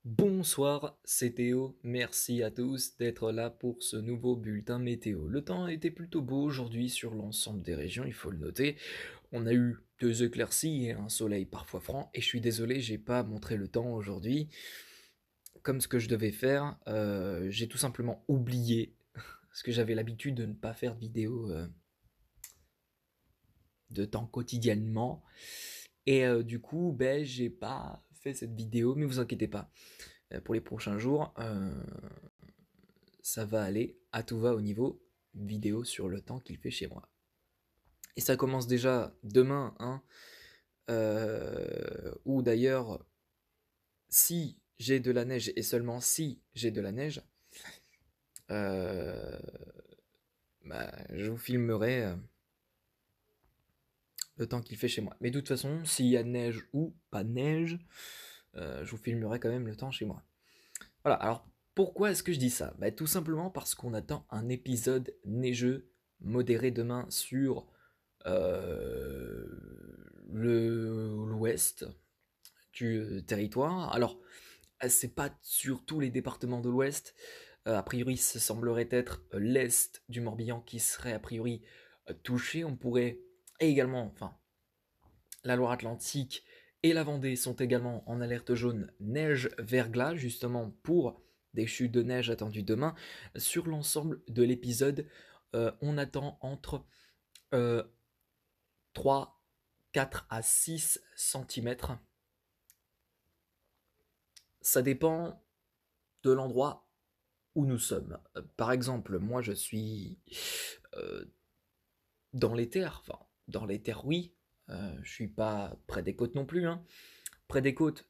Bonsoir, c'est Théo. Merci à tous d'être là pour ce nouveau bulletin météo. Le temps a été plutôt beau aujourd'hui sur l'ensemble des régions, il faut le noter. On a eu deux éclaircies et un soleil parfois franc, et je suis désolé, j'ai pas montré le temps aujourd'hui comme ce que je devais faire. J'ai tout simplement oublié, parce que j'avais l'habitude de ne pas faire de vidéo de temps quotidiennement. Et du coup, ben, j'ai pas fait cette vidéo, mais vous inquiétez pas. Pour les prochains jours, ça va aller à tout va au niveau vidéo sur le temps qu'il fait chez moi. Et ça commence déjà demain, hein, ou d'ailleurs, si j'ai de la neige et seulement si j'ai de la neige, euh, bah, je vous filmerai le temps qu'il fait chez moi. Mais de toute façon, s'il y a neige ou pas neige, je vous filmerai quand même le temps chez moi. Voilà, alors pourquoi est-ce que je dis ça? Bah, tout simplement parce qu'on attend un épisode neigeux modéré demain sur l'ouest du territoire. Alors, c'est pas sur tous les départements de l'ouest. A priori, ce semblerait être l'est du Morbihan qui serait a priori touché. On pourrait également, enfin, la Loire-Atlantique et la Vendée sont également en alerte jaune neige-verglas, justement pour des chutes de neige attendues demain. Sur l'ensemble de l'épisode, on attend entre euh, 3, 4 à 6 cm. Ça dépend de l'endroit où nous sommes. Par exemple, moi je suis euh, dans les terres, enfin dans les terres oui, je suis pas près des côtes non plus, hein. Près des côtes,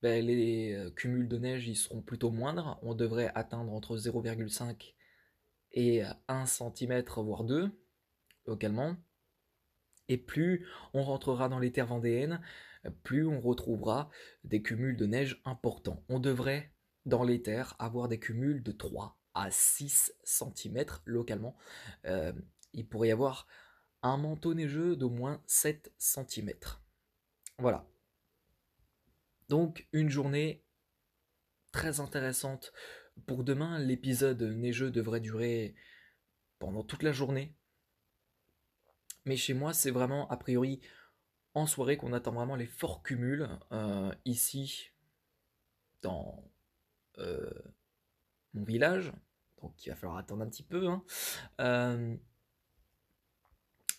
ben, les cumuls de neige ils seront plutôt moindres, on devrait atteindre entre 0,5 et 1 cm voire 2 localement. Et plus on rentrera dans les terres vendéennes, plus on retrouvera des cumuls de neige importants. On devrait, dans les terres, avoir des cumuls de 3 à 6 cm localement. Euh, il pourrait y avoir un manteau neigeux d'au moins 7 cm. Voilà. Donc une journée très intéressante pour demain. L'épisode neigeux devrait durer pendant toute la journée. Mais chez moi, c'est vraiment a priori en soirée qu'on attend vraiment les forts cumuls. Ici, dans euh, mon village, donc il va falloir attendre un petit peu, hein. Euh,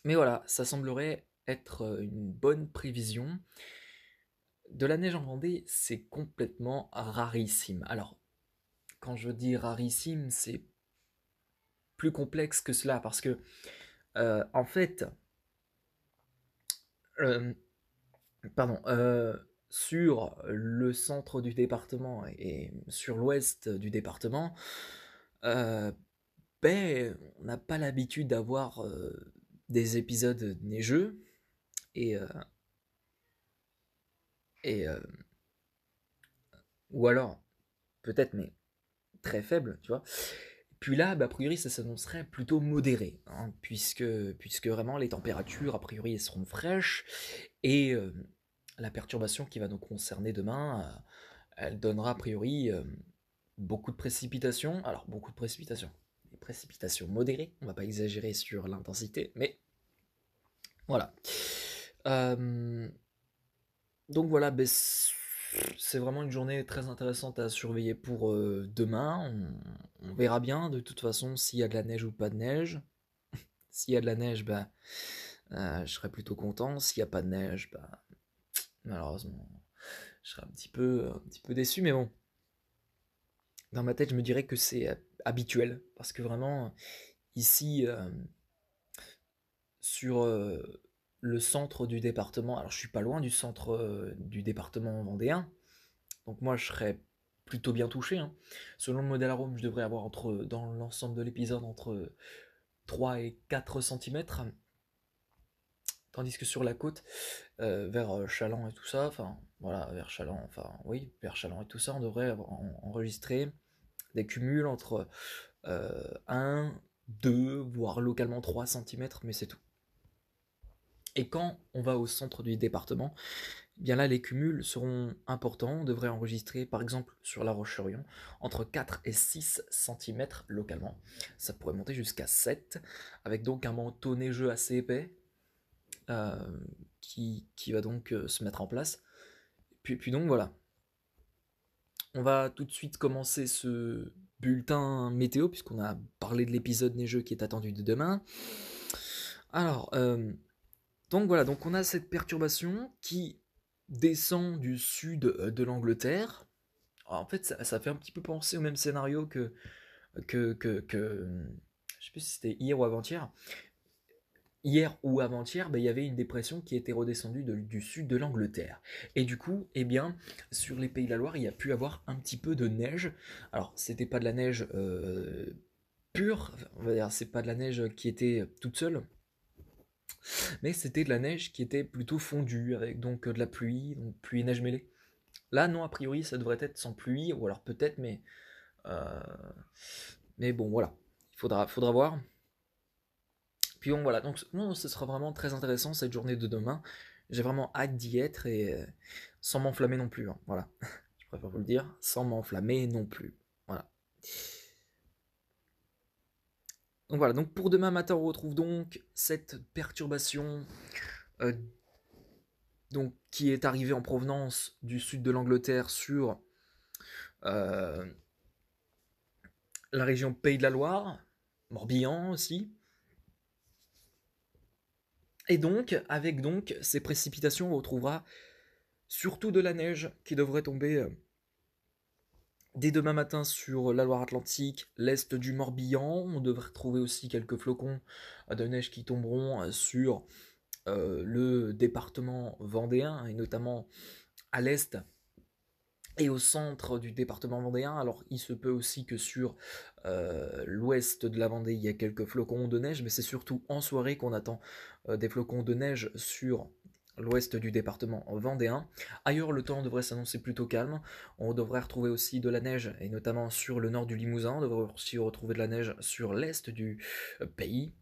mais voilà, ça semblerait être une bonne prévision. De la neige en Vendée, c'est complètement rarissime. Alors, quand je dis rarissime, c'est plus complexe que cela, parce que, en fait, euh, pardon, sur le centre du département et sur l'ouest du département, euh, ben, on n'a pas l'habitude d'avoir des épisodes neigeux et, euh, et ou alors peut-être mais très faible, tu vois. Puis là, bah, a priori, ça s'annoncerait plutôt modéré, hein, puisque vraiment les températures, a priori, elles seront fraîches et la perturbation qui va nous concerner demain, elle donnera a priori beaucoup de précipitations. Alors, beaucoup de précipitations. Des précipitations modérées, on va pas exagérer sur l'intensité, mais voilà. Euh, donc voilà, ben, c'est vraiment une journée très intéressante à surveiller pour demain. On verra bien de toute façon s'il y a de la neige ou pas de neige. S'il y a de la neige, bah, je serai plutôt content. S'il n'y a pas de neige, bah, malheureusement, je serai un petit peu déçu. Mais bon, dans ma tête, je me dirais que c'est habituel. Parce que vraiment, ici, sur le centre du département, alors je suis pas loin du centre du département vendéen, donc moi je serais plutôt bien touché, hein. Selon le modèle arôme, je devrais avoir dans l'ensemble de l'épisode entre 3 et 4 cm, tandis que sur la côte, vers Chaland et tout ça, enfin voilà, vers Chaland, enfin oui, vers Chaland et tout ça, on devrait enregistrer des cumuls entre 1, 2, voire localement 3 cm, mais c'est tout. Et quand on va au centre du département, bien là les cumuls seront importants, on devrait enregistrer par exemple sur la Roche-sur-Yon entre 4 et 6 cm localement. Ça pourrait monter jusqu'à 7, avec donc un manteau neigeux assez épais euh, qui va donc se mettre en place. Puis donc voilà, on va tout de suite commencer ce bulletin météo, puisqu'on a parlé de l'épisode neigeux qui est attendu de demain. Alors, donc voilà, donc on a cette perturbation qui descend du sud de l'Angleterre. Alors, en fait, ça fait un petit peu penser au même scénario que je sais plus si c'était hier ou avant-hier. Hier ou avant-hier, il y avait une dépression qui était redescendue du sud de l'Angleterre. Et du coup, eh bien, sur les Pays de la Loire, il y a pu avoir un petit peu de neige. Alors, c'était pas de la neige pure, on va dire, c'est pas de la neige qui était toute seule, mais c'était de la neige qui était plutôt fondue, avec donc de la pluie, donc pluie et neige mêlée. Là, non, a priori, ça devrait être sans pluie, ou alors peut-être, euh, mais bon, voilà, faudra voir. Puis bon, voilà, donc non, ce sera vraiment très intéressant cette journée de demain. J'ai vraiment hâte d'y être et sans m'enflammer non plus, hein, voilà. Je préfère vous le dire, sans m'enflammer non plus. Voilà. Donc voilà, donc pour demain matin, on retrouve donc cette perturbation euh, donc, qui est arrivée en provenance du sud de l'Angleterre sur euh, la région Pays de la Loire, Morbihan aussi. Et donc, avec donc ces précipitations, on retrouvera surtout de la neige qui devrait tomber dès demain matin sur la Loire-Atlantique, l'est du Morbihan. On devrait retrouver aussi quelques flocons de neige qui tomberont sur le département vendéen, et notamment à l'est et au centre du département vendéen. Alors il se peut aussi que sur l'ouest de la Vendée, il y a quelques flocons de neige, mais c'est surtout en soirée qu'on attend des flocons de neige sur l'ouest du département vendéen. Ailleurs, le temps devrait s'annoncer plutôt calme. On devrait retrouver aussi de la neige, et notamment sur le nord du Limousin. On devrait aussi retrouver de la neige sur l'est du pays.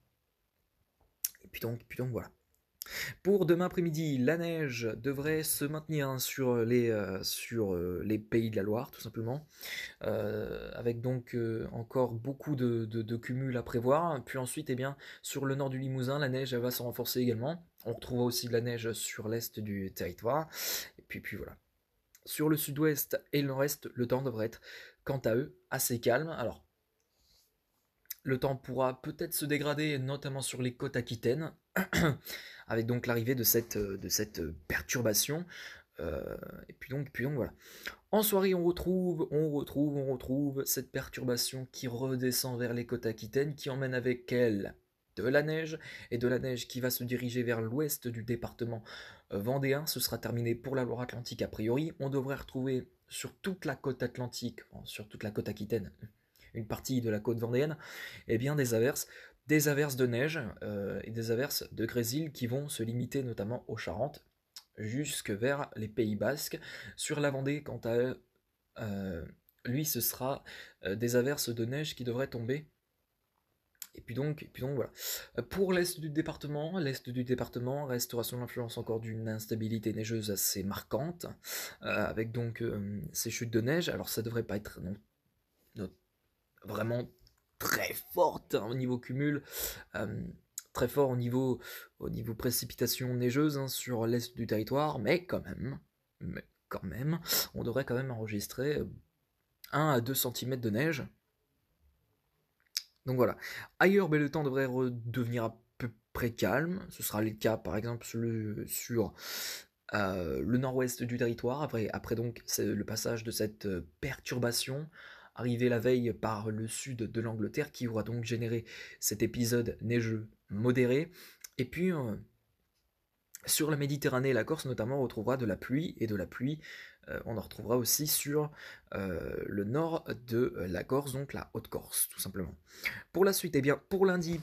Et puis donc voilà. Pour demain après-midi, la neige devrait se maintenir sur les pays de la Loire, tout simplement, avec donc encore beaucoup de cumuls à prévoir. Puis ensuite, eh bien, sur le nord du Limousin, la neige elle va se renforcer également. On retrouvera aussi de la neige sur l'est du territoire. Et puis voilà. Sur le sud-ouest et le nord-est, le temps devrait être, quant à eux, assez calme. Alors, le temps pourra peut-être se dégrader, notamment sur les côtes aquitaines, avec donc l'arrivée de cette perturbation. Et puis donc voilà. En soirée, on retrouve cette perturbation qui redescend vers les côtes aquitaines, qui emmène avec elle de la neige, et de la neige qui va se diriger vers l'ouest du département vendéen. Ce sera terminé pour la Loire-Atlantique a priori. On devrait retrouver sur toute la côte atlantique, sur toute la côte aquitaine, une partie de la côte vendéenne, et bien des averses de neige et des averses de grésil qui vont se limiter notamment aux Charentes, jusque vers les Pays Basques. Sur la Vendée, quant à eux, lui, ce sera des averses de neige qui devraient tomber. Et puis donc voilà. Pour l'est du département restera sous l'influence encore d'une instabilité neigeuse assez marquante, avec donc ces chutes de neige. Alors ça devrait pas être non, vraiment très forte au niveau cumul, euh, très fort au niveau précipitation neigeuse, hein, sur l'est du territoire, mais quand même, on devrait quand même enregistrer 1 à 2 cm de neige. Donc voilà. Ailleurs, le temps devrait redevenir à peu près calme. Ce sera le cas par exemple sur le nord-ouest du territoire. Après donc, c'est le passage de cette perturbation arrivée la veille par le sud de l'Angleterre qui aura donc généré cet épisode neigeux modéré. Et puis, sur la Méditerranée et la Corse notamment, on retrouvera de la pluie, et de la pluie, on en retrouvera aussi sur le nord de la Corse, donc la Haute-Corse, tout simplement. Pour la suite, eh bien, pour lundi,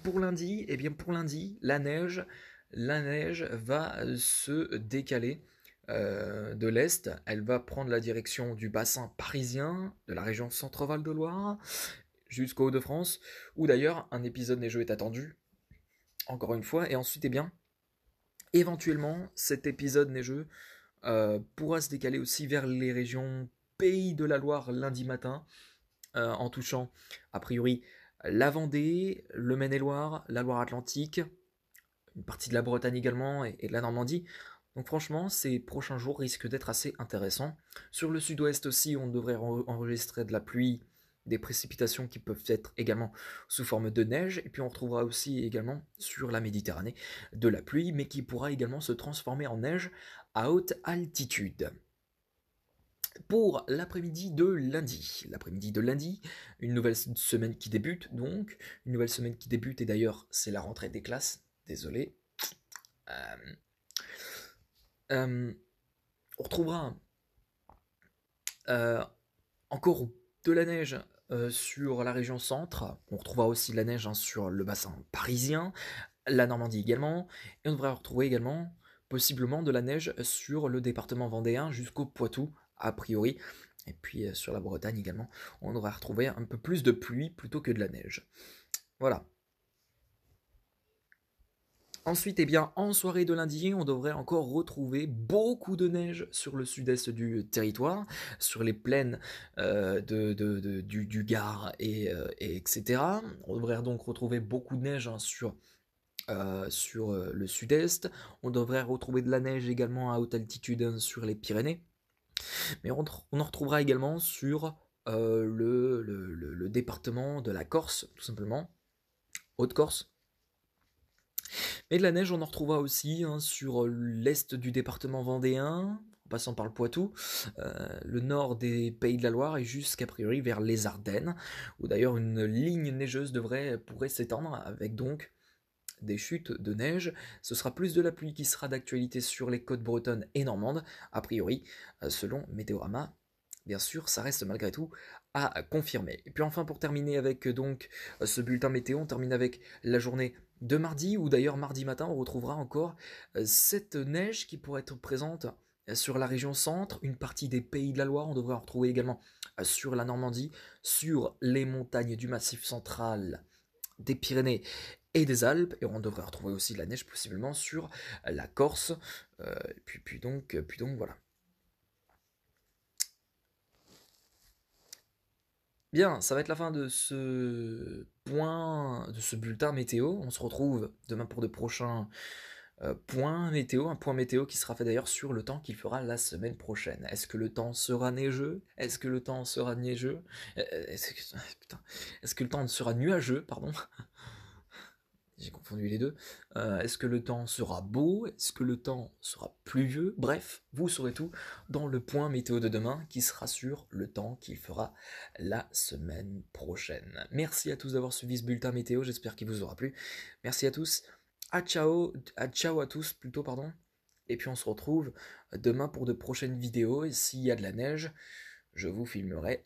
la neige va se décaler de l'est. Elle va prendre la direction du bassin parisien, de la région Centre-Val de Loire, jusqu'au Hauts-de-France, où d'ailleurs un épisode neigeux est attendu, encore une fois. Et ensuite, eh bien, éventuellement, cet épisode neigeux pourra se décaler aussi vers les régions Pays de la Loire lundi matin, en touchant a priori la Vendée, le Maine-et-Loire, la Loire-Atlantique, une partie de la Bretagne également et de la Normandie. Donc franchement, ces prochains jours risquent d'être assez intéressants. Sur le sud-ouest aussi, on devrait enregistrer de la pluie, des précipitations qui peuvent être également sous forme de neige. Et puis on retrouvera aussi également sur la Méditerranée de la pluie, mais qui pourra également se transformer en neige à haute altitude. Pour l'après-midi de lundi. L'après-midi de lundi, une nouvelle semaine qui débute donc. Une nouvelle semaine qui débute et d'ailleurs c'est la rentrée des classes. Désolé. Euh, euh, on retrouvera encore de la neige sur la région centre. On retrouvera aussi de la neige sur le bassin parisien, la Normandie également. Et on devrait retrouver également possiblement de la neige sur le département vendéen jusqu'au Poitou, a priori. Et puis sur la Bretagne également, on devrait retrouver un peu plus de pluie plutôt que de la neige. Voilà. Ensuite, eh bien, en soirée de lundi, on devrait encore retrouver beaucoup de neige sur le sud-est du territoire, sur les plaines du Gard etc. On devrait donc retrouver beaucoup de neige sur le sud-est. On devrait retrouver de la neige également à haute altitude sur les Pyrénées. Mais on en retrouvera également sur le département de la Corse, tout simplement, Haute-Corse. Mais de la neige, on en retrouvera aussi sur l'est du département vendéen, en passant par le Poitou, le nord des Pays de la Loire et jusqu'à priori vers les Ardennes, où d'ailleurs une ligne neigeuse pourrait s'étendre avec donc des chutes de neige. Ce sera plus de la pluie qui sera d'actualité sur les côtes bretonnes et normandes, a priori, selon Météorama. Bien sûr, ça reste malgré tout à confirmer. Et puis enfin, pour terminer avec donc ce bulletin météo, on termine avec la journée de mardi, où d'ailleurs mardi matin, on retrouvera encore cette neige qui pourrait être présente sur la région centre, une partie des Pays de la Loire, on devrait en retrouver également sur la Normandie, sur les montagnes du Massif central, des Pyrénées et des Alpes, et on devrait retrouver aussi de la neige possiblement sur la Corse, puis donc voilà. Bien, ça va être la fin de ce point, de ce bulletin météo. On se retrouve demain pour de prochains points météo, un point météo qui sera fait d'ailleurs sur le temps qu'il fera la semaine prochaine. Est-ce que le temps sera neigeux? Est-ce que le temps sera neigeux? Putain. Est-ce que le temps sera nuageux, pardon? J'ai confondu les deux. Est-ce que le temps sera beau? Est-ce que le temps sera pluvieux? Bref, vous saurez tout dans le point météo de demain qui sera sur le temps qu'il fera la semaine prochaine. Merci à tous d'avoir suivi ce bulletin météo, j'espère qu'il vous aura plu. Merci à tous. Ciao à tous plutôt, pardon. Et puis on se retrouve demain pour de prochaines vidéos. Et s'il y a de la neige, je vous filmerai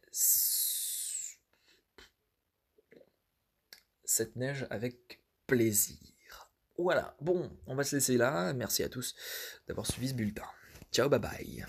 cette neige avec plaisir. Voilà, bon, on va se laisser là. Merci à tous d'avoir suivi ce bulletin. Ciao, bye bye.